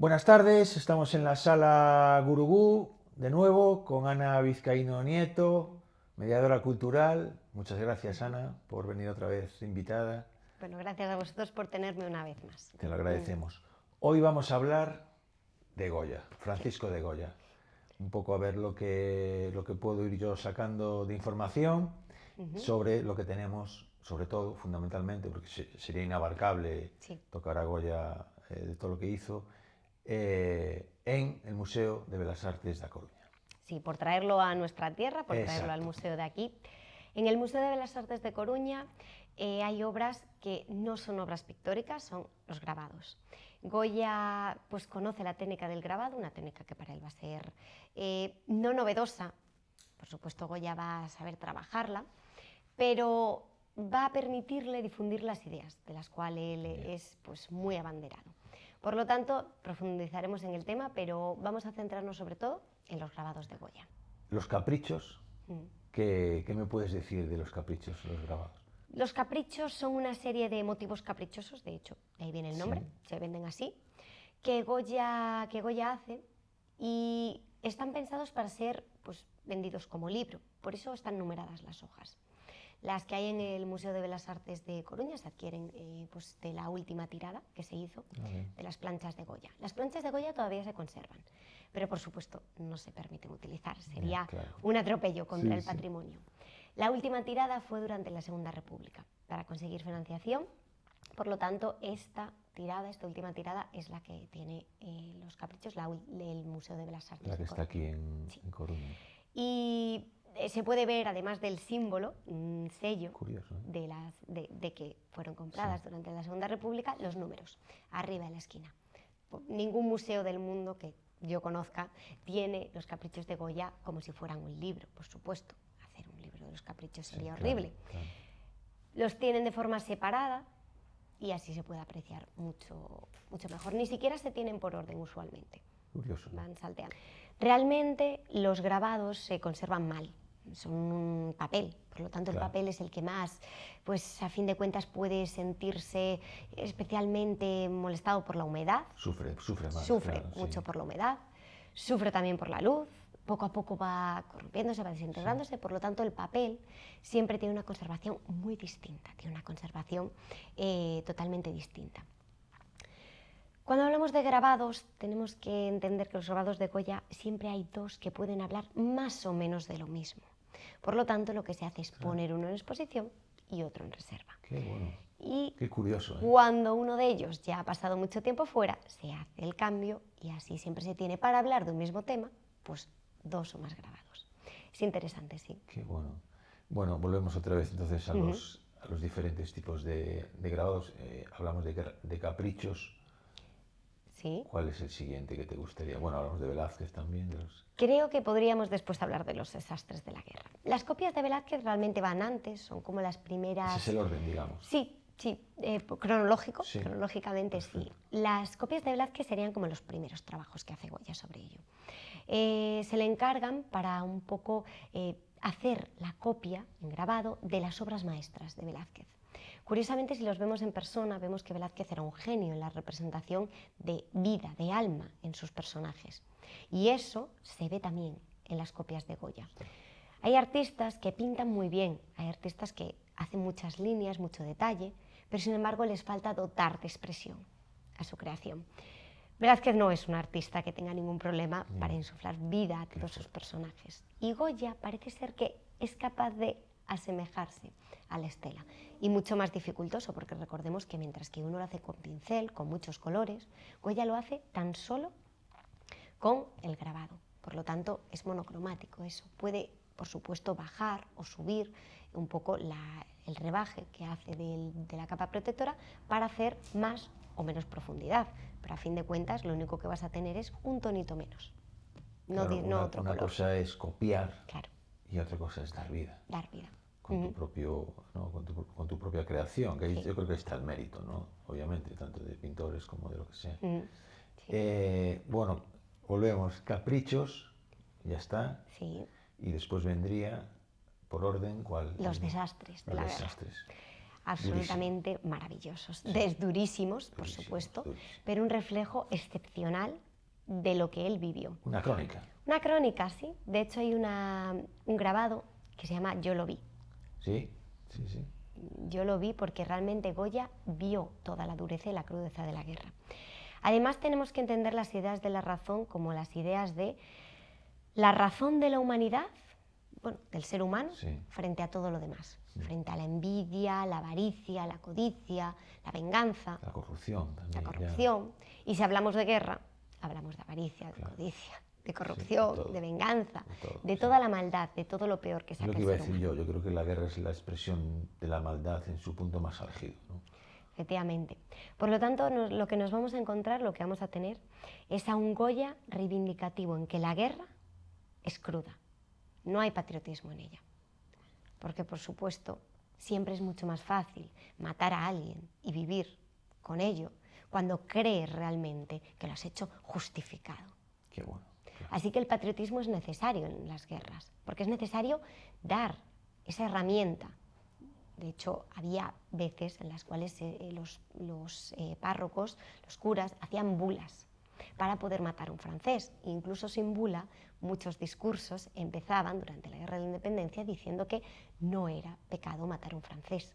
Buenas tardes, estamos en la sala Gurugú, de nuevo, con Ana Vizcaíno Nieto, mediadora cultural. Muchas gracias, Ana, por venir otra vez invitada. Bueno, gracias a vosotros por tenerme una vez más. Te lo agradecemos. Hoy vamos a hablar de Goya, Francisco de Goya. Un poco a ver lo que puedo ir yo sacando de información sobre lo que tenemos, sobre todo, fundamentalmente, porque sería inabarcable tocar a Goya de todo lo que hizo, en el Museo de Belas Artes da Coruña. Sí, por traerlo a nuestra tierra, por traerlo al museo de aquí. En el Museo de Belas Artes de Coruña hay obras que no son obras pictóricas, son los grabados. Goya pues conoce la técnica del grabado, una técnica que para él va a ser no novedosa, por supuesto Goya va a saber trabajarla, pero va a permitirle difundir las ideas, de las cuales él es pues muy abanderado. Por lo tanto, profundizaremos en el tema, pero vamos a centrarnos sobre todo en los grabados de Goya. Los caprichos, ¿qué me puedes decir de los caprichos, los grabados? Los caprichos son una serie de motivos caprichosos, de hecho, de ahí viene el nombre, se venden así, que Goya hace y están pensados para ser pues, vendidos como libro, por eso están numeradas las hojas. Las que hay en el Museo de Belas Artes de Coruña se adquieren pues de la última tirada que se hizo de las planchas de Goya. Las planchas de Goya todavía se conservan, pero por supuesto no se permiten utilizar, sería un atropello contra el patrimonio. La última tirada fue durante la Segunda República para conseguir financiación, por lo tanto esta última tirada es la que tiene los caprichos del Museo de Belas Artes la que de está aquí en Coruña. Y se puede ver, además del símbolo, un sello Curioso, de que fueron compradas durante la Segunda República, los números, arriba en la esquina. Ningún museo del mundo que yo conozca tiene los caprichos de Goya como si fueran un libro, por supuesto. Hacer un libro de los caprichos sería horrible. Claro. Los tienen de forma separada y así se puede apreciar mucho, mucho mejor. Ni siquiera se tienen por orden usualmente. Curioso. Van salteando. Realmente los grabados se conservan mal, son un papel, por lo tanto el papel es el que más, pues a fin de cuentas puede sentirse especialmente molestado por la humedad. Sufre más. Sufre mucho por la humedad, sufre también por la luz, poco a poco va corrompiéndose, va desintegrándose, por lo tanto el papel siempre tiene una conservación muy distinta, tiene una conservación totalmente distinta. Cuando hablamos de grabados, tenemos que entender que los grabados de Goya siempre hay dos que pueden hablar más o menos de lo mismo. Por lo tanto, lo que se hace es poner uno en exposición y otro en reserva. Qué bueno. Y qué curioso. Cuando uno de ellos ya ha pasado mucho tiempo fuera, se hace el cambio y así siempre se tiene para hablar de un mismo tema, pues dos o más grabados. Es interesante, sí. Qué bueno. Bueno, volvemos otra vez entonces a los diferentes tipos de grabados. Hablamos de caprichos. Sí. ¿Cuál es el siguiente que te gustaría? Bueno, hablamos de Velázquez también. Creo que podríamos después hablar de los desastres de la guerra. Las copias de Velázquez realmente van antes, son como las primeras... Ese es el orden, digamos. Sí, cronológico, Sí. cronológicamente sí. Las copias de Velázquez serían como los primeros trabajos que hace Goya sobre ello. Se le encargan para un poco hacer la copia en grabado de las obras maestras de Velázquez. Curiosamente, si los vemos en persona, vemos que Velázquez era un genio en la representación de vida, de alma en sus personajes. Y eso se ve también en las copias de Goya. Hay artistas que pintan muy bien, hay artistas que hacen muchas líneas, mucho detalle, pero sin embargo les falta dotar de expresión a su creación. Velázquez no es un artista que tenga ningún problema para insuflar vida a todos sus personajes. Y Goya parece ser que es capaz de asemejarse a la estela. Y mucho más dificultoso, porque recordemos que mientras que uno lo hace con pincel, con muchos colores, Goya lo hace tan solo con el grabado. Por lo tanto, es monocromático eso. Puede, por supuesto, bajar o subir un poco el rebaje que hace de la capa protectora para hacer más o menos profundidad. Pero a fin de cuentas, lo único que vas a tener es un tonito menos. No otro color. Una cosa es copiar, claro, y otra cosa es dar vida. Dar vida. Con tu propia creación, que yo creo que está el mérito, ¿no? Obviamente, tanto de pintores como de lo que sea. Bueno, volvemos. Caprichos, ya está. Sí. Y después vendría, por orden, ¿cuál? Los desastres de la guerra. absolutamente maravillosos, Sí. durísimos, por Durísimo, supuesto, durísimo. pero un reflejo excepcional de lo que él vivió. Una crónica. Una crónica, sí. De hecho hay un grabado que se llama Yo lo vi. Sí, sí, sí. Yo lo vi porque realmente Goya vio toda la dureza y la crudeza de la guerra. Además tenemos que entender las ideas de la razón como las ideas de la razón de la humanidad, bueno, del ser humano, Sí. frente a todo lo demás, frente a la envidia, la avaricia, la codicia, la venganza, La corrupción también. la corrupción. Y si hablamos de guerra, hablamos de avaricia, de Claro. codicia, de corrupción, de todo. de venganza, De todo, de sí. toda la maldad, de todo lo peor que Es saca lo que el iba a ser decir humano. yo. Yo creo que la guerra es la expresión de la maldad en su punto más álgido, ¿no? Efectivamente. Por lo tanto, lo que nos vamos a encontrar, lo que vamos a tener, es a un Goya reivindicativo en que la guerra es cruda. No hay patriotismo en ella. Porque, por supuesto, siempre es mucho más fácil matar a alguien y vivir con ello cuando crees realmente que lo has hecho justificado. Qué bueno. Claro. Así que el patriotismo es necesario en las guerras, porque es necesario dar esa herramienta. De hecho, había veces en las cuales los párrocos, los curas, hacían bulas para poder matar a un francés. Incluso sin bula, muchos discursos empezaban durante la Guerra de la Independencia diciendo que no era pecado matar a un francés.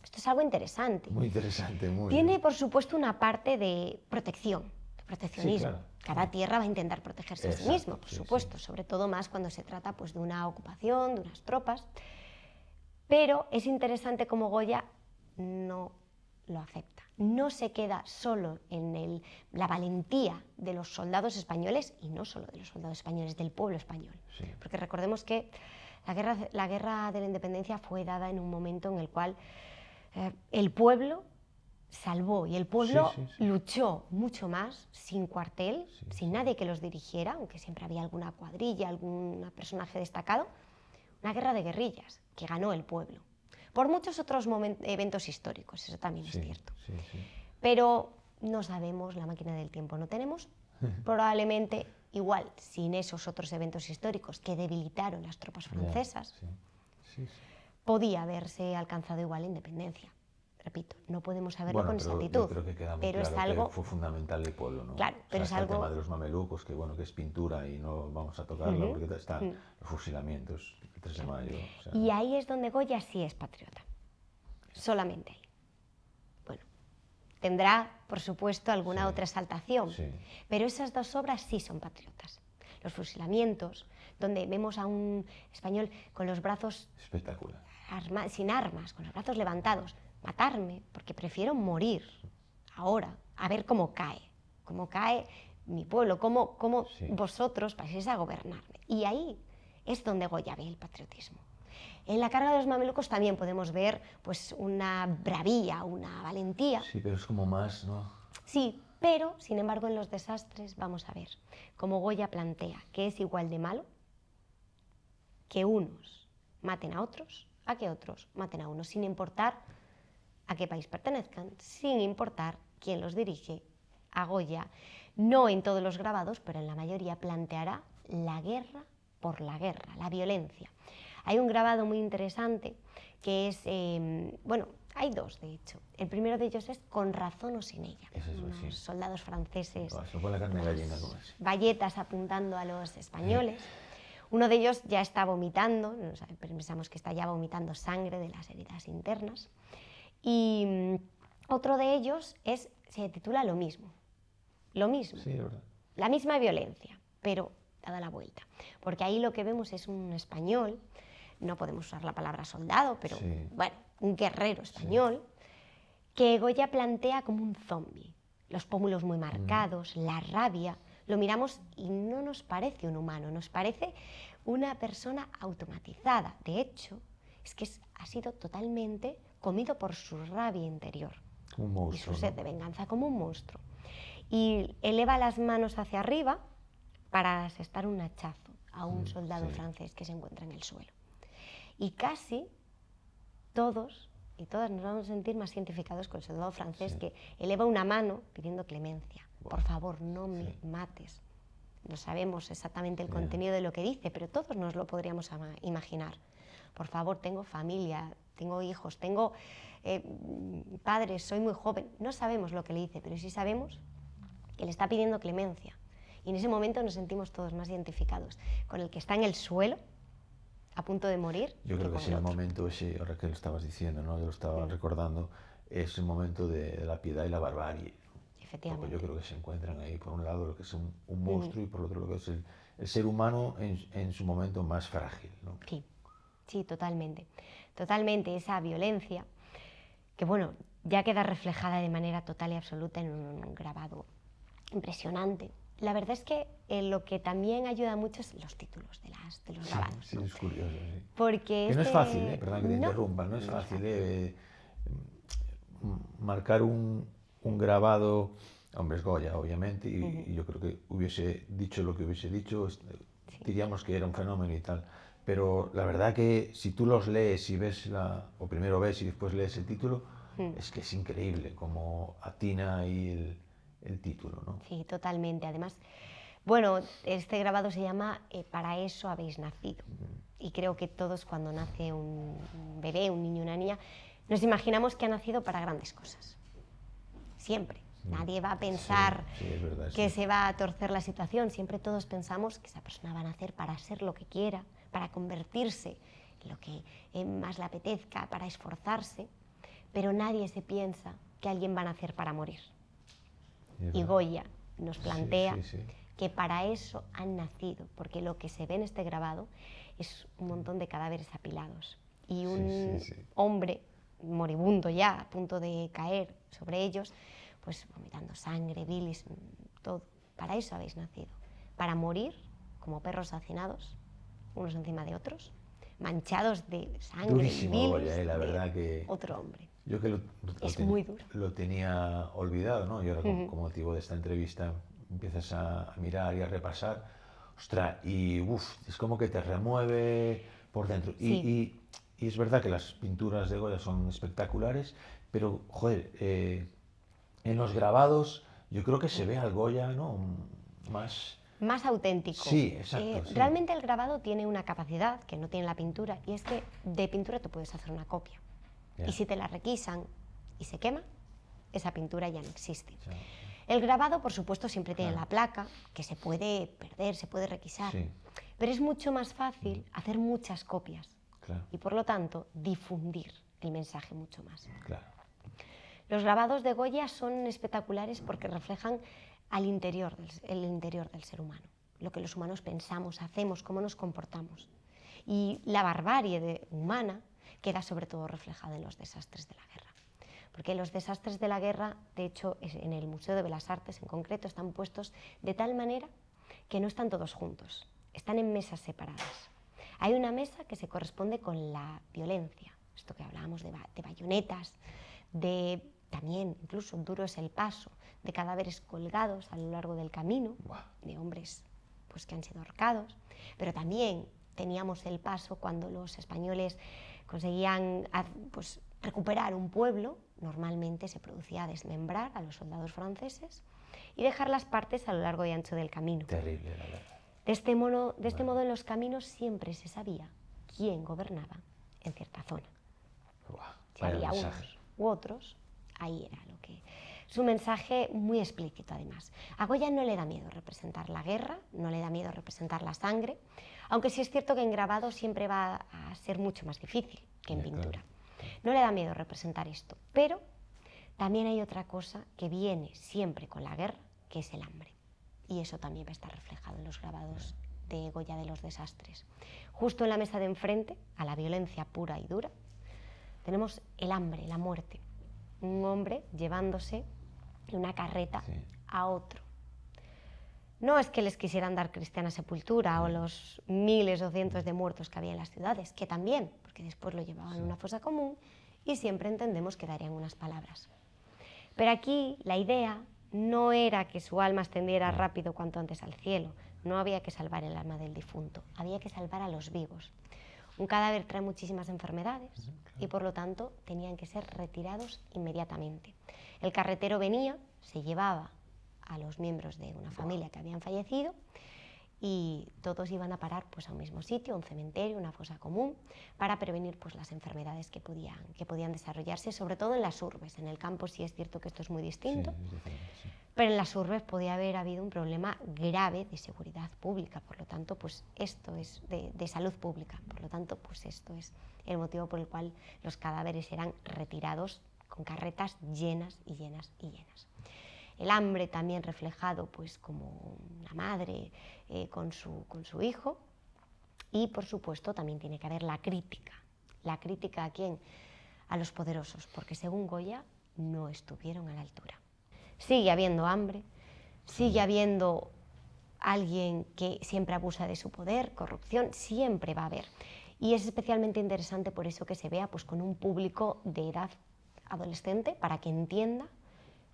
Esto es algo interesante. Muy interesante, muy. Tiene, por supuesto, una parte de protección, de proteccionismo. Sí, claro. Cada tierra va a intentar protegerse a sí Exacto, misma, por sí, supuesto, sí. sobre todo más cuando se trata pues, de una ocupación, de unas tropas. Pero es interesante cómo Goya no lo acepta. No se queda solo en la valentía de los soldados españoles, y no solo de los soldados españoles, del pueblo español. Sí. Porque recordemos que la guerra de la independencia fue dada en un momento en el cual el pueblo salvó y el pueblo Sí, sí, sí. luchó mucho más sin cuartel, Sí, sin nadie que los dirigiera, aunque siempre había alguna cuadrilla, algún personaje destacado. Una guerra de guerrillas que ganó el pueblo. Por muchos otros eventos históricos, eso también Sí, es cierto. sí, sí. Pero no sabemos, la máquina del tiempo no tenemos. Probablemente, igual, sin esos otros eventos históricos que debilitaron las tropas francesas, Ya, sí, sí, sí. podía haberse alcanzado igual la independencia. Repito, no podemos saberlo Bueno, con pero exactitud, yo creo que queda muy pero claro es algo... que fue fundamental el pueblo, ¿no? Claro, pero o sea, es está algo... el tema de los mamelucos, que bueno, que es pintura y no vamos a tocarla porque están los fusilamientos el 3 de mayo. O sea, Y ahí es donde Goya sí es patriota. Solamente ahí. Bueno, tendrá, por supuesto, alguna Sí, otra exaltación, sí. pero esas dos obras sí son patriotas. Los fusilamientos, donde vemos a un español con los brazos espectacular. sin armas, con los brazos levantados, matarme, porque prefiero morir ahora, a ver cómo cae mi pueblo, cómo Sí. vosotros paséis a gobernarme. Y ahí es donde Goya ve el patriotismo. En la carga de los mamelucos también podemos ver pues, una bravía, una valentía. Sí, pero es como más, ¿no? Sí, pero, sin embargo, en los desastres vamos a ver cómo Goya plantea que es igual de malo que unos maten a otros a que otros maten a unos, sin importar a qué país pertenezcan, sin importar quién los dirige. A Goya, no en todos los grabados, pero en la mayoría, planteará la guerra por la guerra, la violencia. Hay un grabado muy interesante que es, bueno, hay dos de hecho. El primero de ellos es Con razón o sin ella. Es eso, Unos sí. soldados franceses, Se pone la carne de gallina, como es. bayetas apuntando a los españoles. Uno de ellos ya está vomitando, pensamos que está ya vomitando sangre de las heridas internas. Y otro de ellos se titula Lo mismo. Lo mismo. Sí, es verdad. La misma violencia, pero dada la vuelta. Porque ahí lo que vemos es un español, no podemos usar la palabra soldado, pero Sí. bueno, un guerrero español, que Goya plantea como un zombi. Los pómulos muy marcados, la rabia. Lo miramos y no nos parece un humano, nos parece una persona automatizada. De hecho, es que ha sido totalmente comido por su rabia interior Un y monstruo. su sed ¿no? de venganza, como un monstruo. Y eleva las manos hacia arriba para asestar un hachazo a un soldado sí. francés que se encuentra en el suelo. Y casi todos y todas nos vamos a sentir más identificados con el soldado francés Sí. que eleva una mano pidiendo clemencia. Por favor, no me Sí. mates. No sabemos exactamente el Ya. contenido de lo que dice, pero todos nos lo podríamos imaginar. por favor, tengo familia, tengo hijos, tengo padres, soy muy joven. No sabemos lo que le dice, pero sí sabemos que le está pidiendo clemencia. Y en ese momento nos sentimos todos más identificados con el que está en el suelo, a punto de morir. Yo creo que es el momento ese, ahora que lo estabas diciendo, ¿no? Yo lo estaba recordando, es el momento de la piedad y la barbarie. Efectivamente. Porque yo creo que se encuentran ahí, por un lado, lo que es un monstruo y por otro lo que es el ser humano en su momento más frágil, ¿no? Sí, sí, totalmente. Totalmente esa violencia, que bueno, ya queda reflejada de manera total y absoluta en un grabado impresionante. La verdad es que lo que también ayuda mucho es los títulos de los grabados. Sí, ¿no? Es curioso, sí. Porque que no es fácil, perdón que te no, interrumpa, no es fácil marcar un grabado, hombre, es Goya, obviamente, y yo creo que hubiese dicho lo que hubiese dicho, diríamos que era un fenómeno y tal, pero la verdad que si tú los lees y ves o primero ves y después lees el título, es que es increíble como atina ahí el título, ¿no? Sí, totalmente. Además, bueno, este grabado se llama Para eso habéis nacido. Y creo que todos cuando nace un bebé, un niño, una niña, nos imaginamos que ha nacido para grandes cosas. Siempre. Nadie va a pensar es verdad, que se va a torcer la situación. Siempre todos pensamos que esa persona va a nacer para ser lo que quiera, para convertirse en lo que más le apetezca, para esforzarse. Pero nadie se piensa que alguien va a nacer para morir. Y Goya nos plantea que para eso han nacido, porque lo que se ve en este grabado es un montón de cadáveres apilados y un hombre moribundo ya, a punto de caer sobre ellos, pues vomitando sangre, bilis, todo. Para eso habéis nacido, para morir como perros hacinados, unos encima de otros, manchados de sangre. Durísimo, bilis, Goya, la verdad que... Otro hombre. Yo que muy duro. Lo tenía olvidado, ¿no? Y ahora con motivo de esta entrevista empiezas a mirar y a repasar. Ostras, y es como que te remueve por dentro. Sí. Y es verdad que las pinturas de Goya son espectaculares, pero, joder, en los grabados yo creo que se ve al Goya, ¿no? Más auténtico. Sí, exacto. Realmente el grabado tiene una capacidad que no tiene la pintura, y es que de pintura tú puedes hacer una copia. Y si te la requisan y se quema, esa pintura ya no existe. El grabado, por supuesto, siempre tiene la placa, que se puede perder, se puede requisar. Pero es mucho más fácil hacer muchas copias y, por lo tanto, difundir el mensaje mucho más. Los grabados de Goya son espectaculares porque reflejan el interior del ser humano, lo que los humanos pensamos, hacemos, cómo nos comportamos. Y la barbarie humana queda sobre todo reflejada en los desastres de la guerra. Porque los desastres de la guerra, de hecho, en el Museo de Bellas Artes en concreto, están puestos de tal manera que no están todos juntos, están en mesas separadas. Hay una mesa que se corresponde con la violencia, esto que hablábamos de bayonetas, también incluso duro es el paso, de cadáveres colgados a lo largo del camino, de hombres pues, que han sido ahorcados, pero también teníamos el paso cuando los españoles conseguían pues, recuperar un pueblo. Normalmente se producía desmembrar a los soldados franceses y dejar las partes a lo largo y ancho del camino. Terrible, la verdad. De este modo en los caminos siempre se sabía quién gobernaba en cierta zona. Si había unos u otros, ahí era lo que... Es un mensaje muy explícito, además. A Goya no le da miedo representar la guerra, no le da miedo representar la sangre, aunque sí es cierto que en grabado siempre va a ser mucho más difícil que en pintura. No le da miedo representar esto, pero también hay otra cosa que viene siempre con la guerra, que es el hambre. Y eso también va a estar reflejado en los grabados de Goya de los desastres. Justo en la mesa de enfrente, a la violencia pura y dura, tenemos el hambre, la muerte. Un hombre llevándose en una carreta a otro. No es que les quisieran dar cristiana sepultura o los miles o cientos de muertos que había en las ciudades, que también, porque después lo llevaban a una fosa común y siempre entendemos que darían unas palabras. Pero aquí la idea no era que su alma ascendiera rápido cuanto antes al cielo, no había que salvar el alma del difunto, había que salvar a los vivos. Un cadáver trae muchísimas enfermedades y por lo tanto tenían que ser retirados inmediatamente. El carretero venía, se llevaba a los miembros de una familia que habían fallecido y todos iban a parar pues, a un mismo sitio, un cementerio, una fosa común, para prevenir pues, las enfermedades que podían desarrollarse, sobre todo en las urbes. En el campo sí es cierto que esto es muy distinto, Sí. pero en las urbes podía haber habido un problema grave de seguridad pública, por lo tanto, pues esto es de salud pública, por lo tanto, pues esto es el motivo por el cual los cadáveres eran retirados con carretas llenas y llenas y llenas. El hambre también reflejado pues como una madre con su hijo, y por supuesto también tiene que haber la crítica. ¿La crítica a quién? A los poderosos, porque según Goya no estuvieron a la altura. Sigue habiendo hambre, sigue habiendo alguien que siempre abusa de su poder, corrupción, siempre va a haber. Y es especialmente interesante por eso que se vea pues, con un público de edad adolescente, para que entienda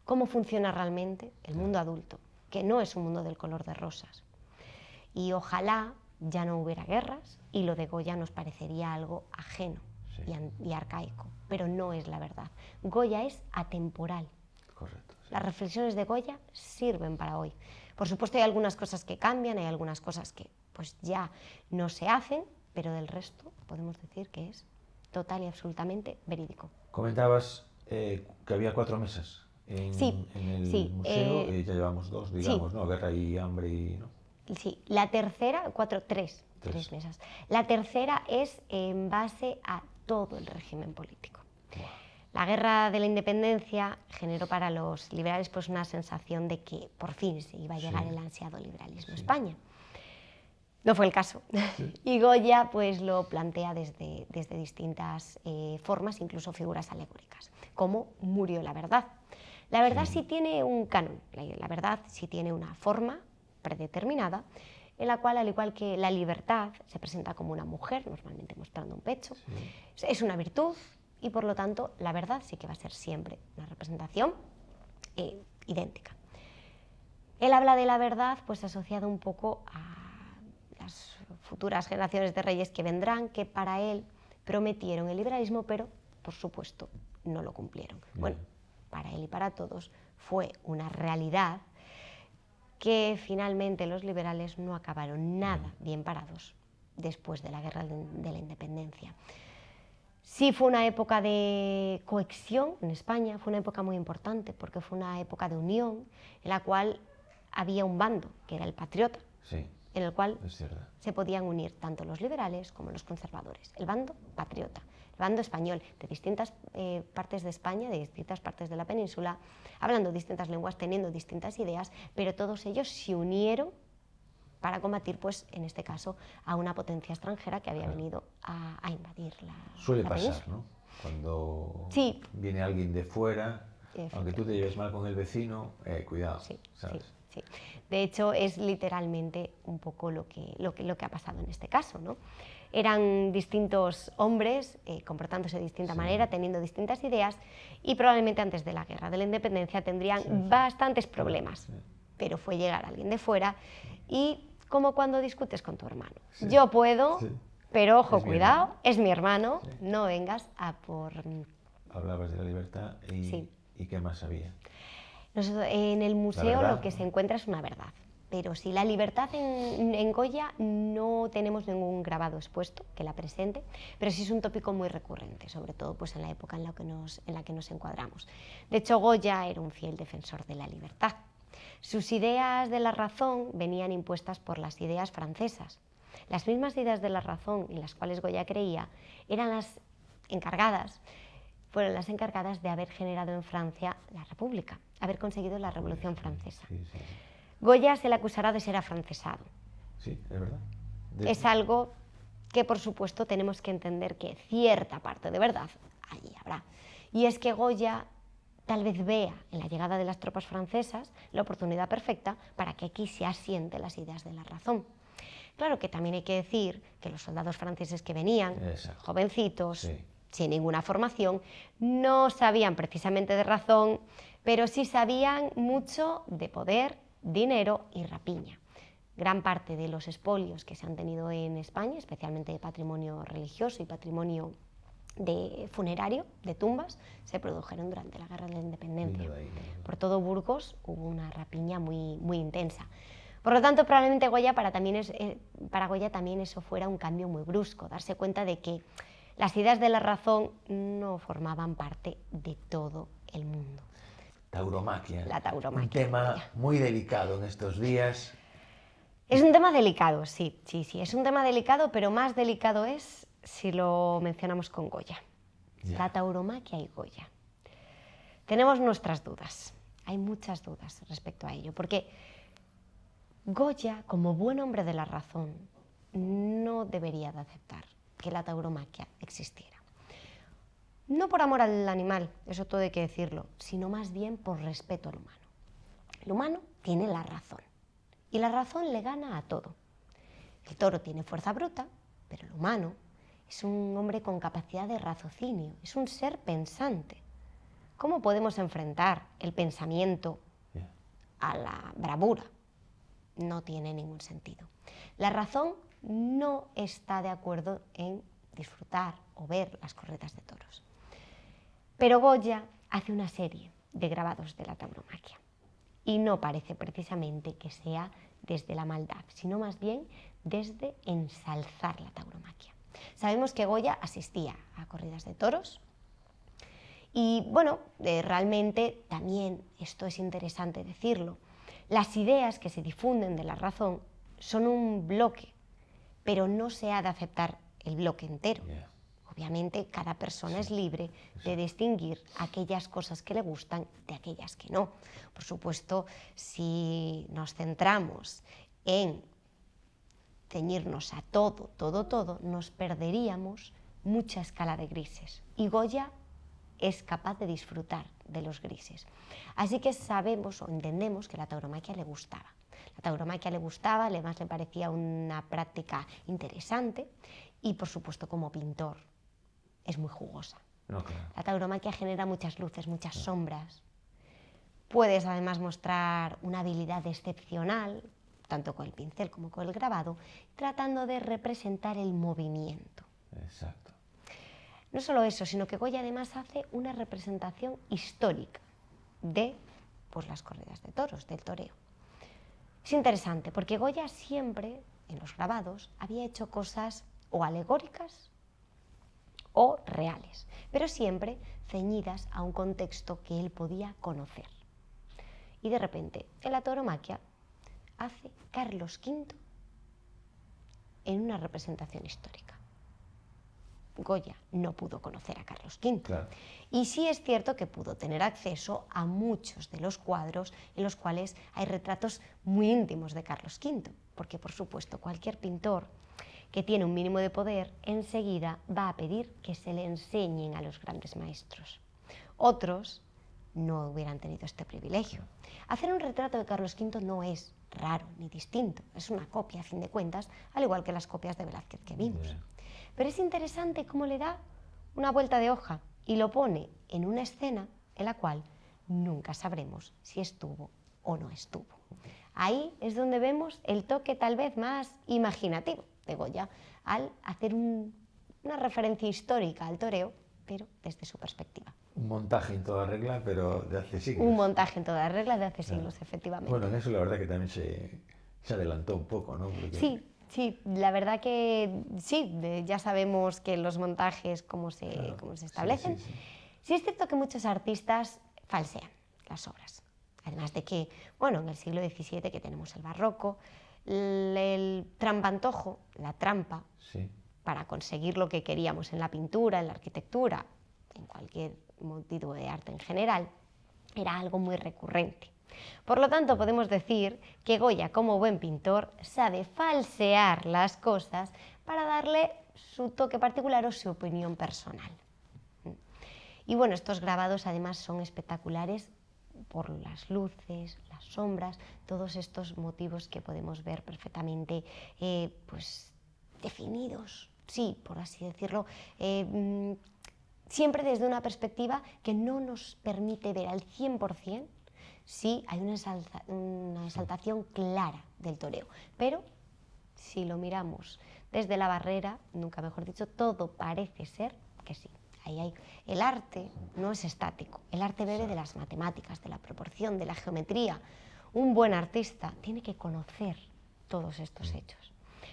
cómo funciona realmente el mundo adulto, que no es un mundo del color de rosas. Y ojalá ya no hubiera guerras y lo de Goya nos parecería algo ajeno y arcaico, pero no es la verdad. Goya es atemporal. Correcto. Sí. Las reflexiones de Goya sirven para hoy. Por supuesto hay algunas cosas que cambian, hay algunas cosas que pues ya no se hacen, pero del resto podemos decir que es total y absolutamente verídico. Comentabas que había 4 mesas en el museo, y ya llevamos 2, digamos, ¿no? Guerra y hambre y... ¿no? Sí, la tercera, tres mesas. La tercera es en base a todo el régimen político. Wow. La guerra de la independencia generó para los liberales pues una sensación de que por fin se iba a llegar el ansiado liberalismo a España. No fue el caso. Y Goya pues lo plantea desde distintas formas, incluso figuras alegóricas, como murió la verdad. La verdad sí tiene un canon, la verdad sí tiene una forma predeterminada, en la cual, al igual que la libertad, se presenta como una mujer, normalmente mostrando un pecho. Es una virtud y, por lo tanto, la verdad sí que va a ser siempre una representación idéntica. Él habla de la verdad pues asociado un poco a las futuras generaciones de reyes que vendrán, que para él prometieron el liberalismo, pero, por supuesto, no lo cumplieron. Bueno, para él y para todos fue una realidad que finalmente los liberales no acabaron nada bien parados después de la guerra de la independencia. Sí fue una época de cohesión en España, fue una época muy importante porque fue una época de unión en la cual había un bando, que era el patriota, en el cual se podían unir tanto los liberales como los conservadores. El bando patriota, el bando español, de distintas partes de España, de distintas partes de la península, hablando distintas lenguas, teniendo distintas ideas, pero todos ellos se unieron para combatir, pues, en este caso, a una potencia extranjera que había venido a invadir la Suele pasar, península. ¿no? Cuando viene alguien de fuera, aunque tú te lleves mal con el vecino, cuidado, ¿sabes? Sí. De hecho, es literalmente un poco lo que ha pasado en este caso, ¿no? Eran distintos hombres comportándose de distinta manera, teniendo distintas ideas, y probablemente antes de la guerra de la independencia tendrían bastantes problemas. Pero fue llegar alguien de fuera y como cuando discutes con tu hermano. Yo puedo, pero ojo, cuidado, es mi hermano, no vengas a por... Hablabas de la libertad y ¿qué más había? En el museo lo que se encuentra es una verdad, pero si la libertad en Goya no tenemos ningún grabado expuesto que la presente, pero sí es un tópico muy recurrente, sobre todo pues, en la época en la que nos encuadramos. De hecho, Goya era un fiel defensor de la libertad. Sus ideas de la razón venían impuestas por las ideas francesas. Las mismas ideas de la razón en las cuales Goya creía fueron las encargadas de haber generado en Francia la República, haber conseguido la Revolución Francesa. Goya se le acusará de ser afrancesado. Sí, es verdad. Es algo que, por supuesto, tenemos que entender que cierta parte de verdad allí habrá. Y es que Goya tal vez vea en la llegada de las tropas francesas la oportunidad perfecta para que aquí se asienten las ideas de la razón. Claro que también hay que decir que los soldados franceses que venían, jovencitos, sin ninguna formación, no sabían precisamente de razón, pero sí sabían mucho de poder, dinero y rapiña. Gran parte de los expolios que se han tenido en España, especialmente de patrimonio religioso y patrimonio funerario, de tumbas, se produjeron durante la Guerra de la Independencia. Por todo Burgos hubo una rapiña muy intensa. Por lo tanto, probablemente para Goya también eso fuera un cambio muy brusco, darse cuenta de que las ideas de la razón no formaban parte de todo el mundo. Tauromaquia. La tauromaquia. Un tema muy delicado en estos días. Es un tema delicado, sí, es un tema delicado, pero más delicado es si lo mencionamos con Goya. Ya. La tauromaquia y Goya. Tenemos nuestras dudas, hay muchas dudas respecto a ello, porque Goya, como buen hombre de la razón, no debería de aceptar que la tauromaquia existiera. No por amor al animal, eso todo hay que decirlo, sino más bien por respeto al humano. El humano tiene la razón, y la razón le gana a todo. El toro tiene fuerza bruta, pero el humano es un hombre con capacidad de raciocinio, es un ser pensante. ¿Cómo podemos enfrentar el pensamiento a la bravura? No tiene ningún sentido. La razón no está de acuerdo en disfrutar o ver las corridas de toros. Pero Goya hace una serie de grabados de la tauromaquia y no parece precisamente que sea desde la maldad, sino más bien desde ensalzar la tauromaquia. Sabemos que Goya asistía a corridas de toros y, bueno, realmente también, esto es interesante decirlo, las ideas que se difunden de la razón son un bloque, pero no se ha de aceptar el bloque entero. Obviamente, cada persona es libre de distinguir aquellas cosas que le gustan de aquellas que no. Por supuesto, si nos centramos en ceñirnos a todo, nos perderíamos mucha escala de grises. Y Goya es capaz de disfrutar de los grises. Así que sabemos o entendemos que la tauromaquia le gustaba. La tauromaquia le gustaba, además le parecía una práctica interesante y, por supuesto, como pintor es muy jugosa. No, claro. La tauromaquia genera muchas luces, muchas sombras. Puedes además mostrar una habilidad excepcional, tanto con el pincel como con el grabado, tratando de representar el movimiento. Exacto. No solo eso, sino que Goya además hace una representación histórica de las corridas de toros, del toreo. Es interesante porque Goya siempre, en los grabados, había hecho cosas o alegóricas o reales, pero siempre ceñidas a un contexto que él podía conocer. Y de repente, en la tauromaquia, hace Carlos V en una representación histórica. Goya no pudo conocer a Carlos V. Claro. Y sí es cierto que pudo tener acceso a muchos de los cuadros en los cuales hay retratos muy íntimos de Carlos V, porque por supuesto cualquier pintor que tiene un mínimo de poder enseguida va a pedir que se le enseñen a los grandes maestros. Otros no hubieran tenido este privilegio. Hacer un retrato de Carlos V no es raro ni distinto, es una copia a fin de cuentas, al igual que las copias de Velázquez que vimos. Yeah. Pero es interesante cómo le da una vuelta de hoja y lo pone en una escena en la cual nunca sabremos si estuvo o no estuvo. Ahí es donde vemos el toque tal vez más imaginativo de Goya al hacer una referencia histórica al toreo, pero desde su perspectiva. Un montaje en toda regla, pero de hace siglos. Un montaje en toda regla de hace siglos, efectivamente. Bueno, en eso la verdad que también se adelantó un poco, ¿no? Porque... Sí, la verdad que sí, ya sabemos que los montajes cómo se establecen. Sí es cierto que muchos artistas falsean las obras. Además de que, bueno, en el siglo XVII que tenemos el barroco, el trampantojo, la trampa, para conseguir lo que queríamos en la pintura, en la arquitectura, en cualquier motivo de arte en general, era algo muy recurrente. Por lo tanto, podemos decir que Goya, como buen pintor, sabe falsear las cosas para darle su toque particular o su opinión personal. Y bueno, estos grabados además son espectaculares por las luces, las sombras, todos estos motivos que podemos ver perfectamente definidos, sí, por así decirlo, siempre desde una perspectiva que no nos permite ver al 100% si hay una exaltación clara del toreo. Pero si lo miramos desde la barrera, nunca mejor dicho, todo parece ser que sí. El arte no es estático, el arte bebe de las matemáticas, de la proporción, de la geometría. Un buen artista tiene que conocer todos estos hechos.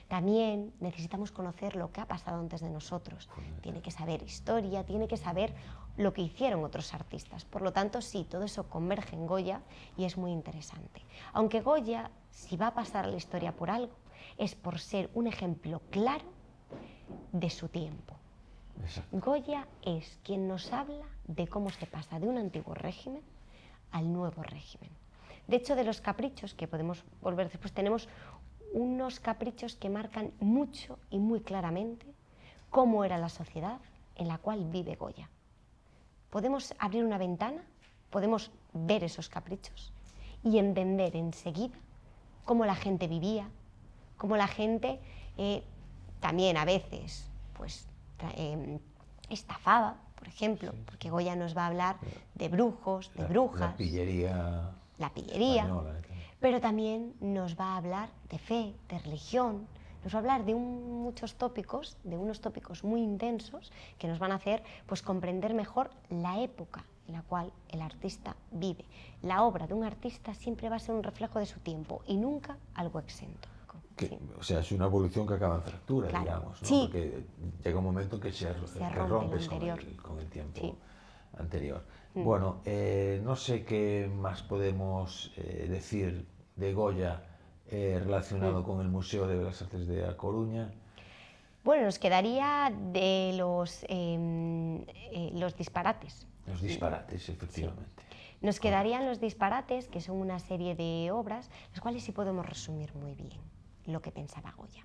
También necesitamos conocer lo que ha pasado antes de nosotros. Tiene que saber historia, tiene que saber lo que hicieron otros artistas. Por lo tanto, sí, todo eso converge en Goya y es muy interesante. Aunque Goya, si va a pasar a la historia por algo, es por ser un ejemplo claro de su tiempo. Exacto. Goya es quien nos habla de cómo se pasa de un antiguo régimen al nuevo régimen. De hecho, de los caprichos, que podemos volver después, tenemos unos caprichos que marcan mucho y muy claramente cómo era la sociedad en la cual vive Goya. Podemos abrir una ventana, podemos ver esos caprichos y entender enseguida cómo la gente vivía, cómo la gente también a veces pues, estafaba, por ejemplo, porque Goya nos va a hablar de brujos, de brujas, La pillería. La pillería, española, pero también nos va a hablar de fe, de religión, nos va a hablar de muchos tópicos, de unos tópicos muy intensos que nos van a hacer pues, comprender mejor la época en la cual el artista vive. La obra de un artista siempre va a ser un reflejo de su tiempo y nunca algo exento. Que, Sí. o sea, es una evolución que acaba en fractura, Claro, digamos, ¿no? sí. Porque llega un momento en que que rompe rompes lo anterior. con el tiempo Sí. anterior. Bueno, no sé qué más podemos decir de Goya relacionado con el Museo de Bellas Artes de A Coruña. Bueno, nos quedaría de los disparates. Los disparates, efectivamente. Nos quedarían los disparates, que son una serie de obras, las cuales sí podemos resumir muy bien lo que pensaba Goya.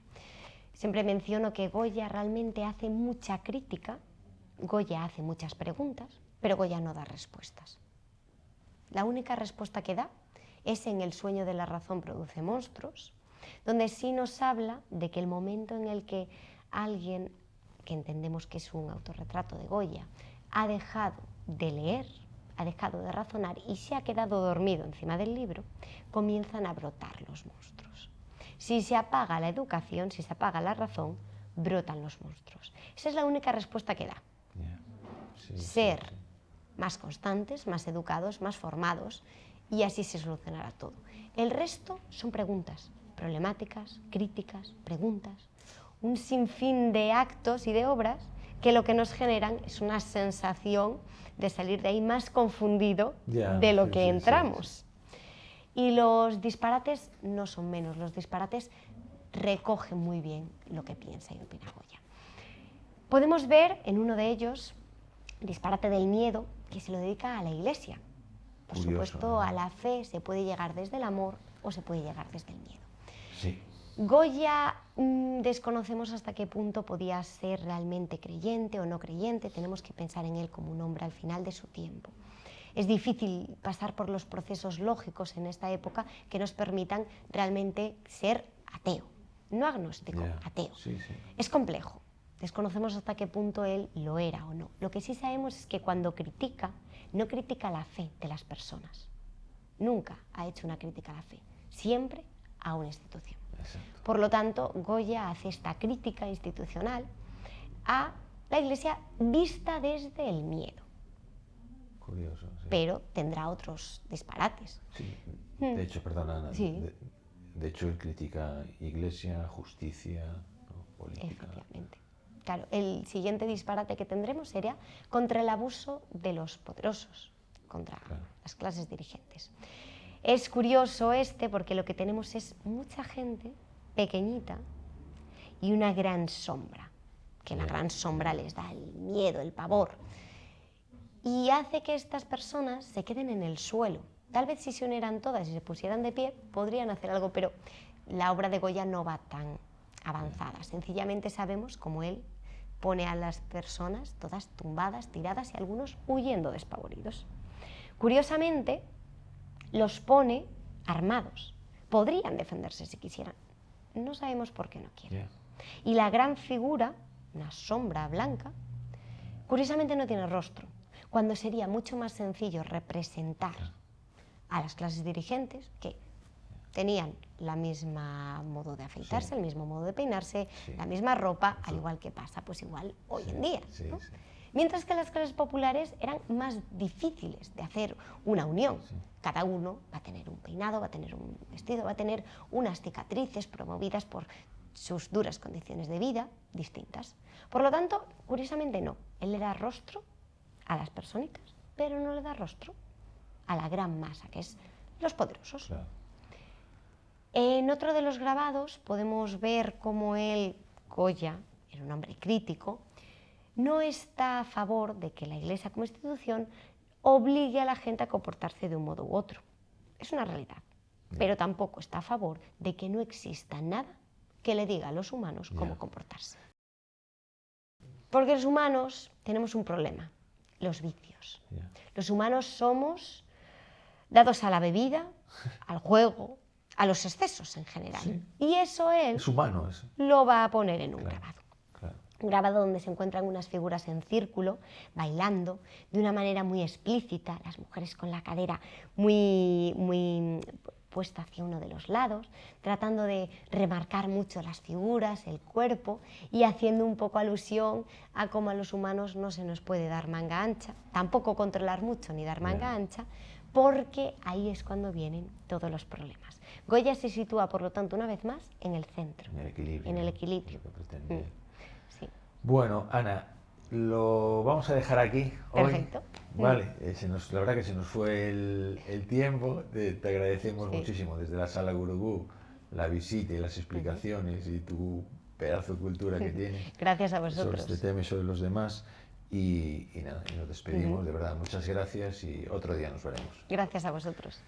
Siempre menciono que Goya realmente hace mucha crítica, Goya hace muchas preguntas, pero Goya no da respuestas. La única respuesta que da es en El sueño de la razón produce monstruos, donde sí nos habla de que el momento en el que alguien, que entendemos que es un autorretrato de Goya, ha dejado de leer, ha dejado de razonar y se ha quedado dormido encima del libro, comienzan a brotar los monstruos. Si se apaga la educación, si se apaga la razón, brotan los monstruos. Esa es la única respuesta que da. Sí, Ser sí. más constantes, más educados, más formados, y así se solucionará todo. El resto son preguntas, problemáticas, críticas, preguntas, un sinfín de actos y de obras que lo que nos generan es una sensación de salir de ahí más confundido de lo que entramos. Y los disparates no son menos, los disparates recogen muy bien lo que piensa y opina Goya. Podemos ver en uno de ellos, Disparate del miedo, que se lo dedica a la Iglesia. Por Curioso, supuesto, ¿no? a la fe se puede llegar desde el amor o se puede llegar desde el miedo. Sí. Goya desconocemos hasta qué punto podía ser realmente creyente o no creyente, tenemos que pensar en él como un hombre al final de su tiempo. Es difícil pasar por los procesos lógicos en esta época que nos permitan realmente ser ateo, no agnóstico, ateo. Sí, sí. Es complejo, desconocemos hasta qué punto él lo era o no. Lo que sí sabemos es que cuando critica, no critica la fe de las personas, nunca ha hecho una crítica a la fe, siempre a una institución. Exacto. Por lo tanto, Goya hace esta crítica institucional a la Iglesia vista desde el miedo. Curioso, sí. Pero tendrá otros disparates. Sí. De hecho, perdona, Ana, Sí. de hecho él critica Iglesia, justicia, ¿no? Política. Efectivamente. Claro, el siguiente disparate que tendremos sería contra el abuso de los poderosos, contra las clases dirigentes. Es curioso porque lo que tenemos es mucha gente pequeñita y una gran sombra, que la gran sombra les da el miedo, el pavor, y hace que estas personas se queden en el suelo. Tal vez si se unieran todas y se pusieran de pie, podrían hacer algo, pero la obra de Goya no va tan avanzada. Sencillamente sabemos cómo él pone a las personas todas tumbadas, tiradas y algunos huyendo despavoridos. Curiosamente, los pone armados. Podrían defenderse si quisieran. No sabemos por qué no quieren. Y la gran figura, una sombra blanca, curiosamente no tiene rostro, cuando sería mucho más sencillo representar a las clases dirigentes que tenían la misma modo de afeitarse, el mismo modo de peinarse, la misma ropa, al igual que pasa pues igual hoy en día, ¿no? Mientras que las clases populares eran más difíciles de hacer una unión. Sí. Cada uno va a tener un peinado, va a tener un vestido, va a tener unas cicatrices promovidas por sus duras condiciones de vida distintas. Por lo tanto, curiosamente no, él le da rostro a las personitas, pero no le da rostro a la gran masa, que es los poderosos. Claro. En otro de los grabados podemos ver cómo él, Goya, era un hombre crítico, no está a favor de que la Iglesia como institución obligue a la gente a comportarse de un modo u otro. Es una realidad. Pero tampoco está a favor de que no exista nada que le diga a los humanos cómo comportarse. Porque los humanos tenemos un problema, los vicios. Los humanos somos dados a la bebida, al juego, a los excesos en general. Sí. Y eso él Es humano eso. lo va a poner en un grabado. Claro. Un grabado donde se encuentran unas figuras en círculo, bailando, de una manera muy explícita, las mujeres con la cadera muy puesta hacia uno de los lados, tratando de remarcar mucho las figuras, el cuerpo, y haciendo un poco alusión a cómo a los humanos no se nos puede dar manga ancha, tampoco controlar mucho ni dar manga ancha, porque ahí es cuando vienen todos los problemas. Goya se sitúa, por lo tanto, una vez más, en el centro. En el equilibrio. En el equilibrio. Es lo que pretende. Sí. Bueno, Ana, lo vamos a dejar aquí hoy. Perfecto. Vale, la verdad que se nos fue el tiempo. Te agradecemos muchísimo desde la Sala Gurugú la visita y las explicaciones y tu pedazo de cultura que tienes. Gracias a Sobre vosotros. este tema y sobre los demás. Y nada, y nos despedimos, de verdad. Muchas gracias y otro día nos veremos. Gracias a vosotros.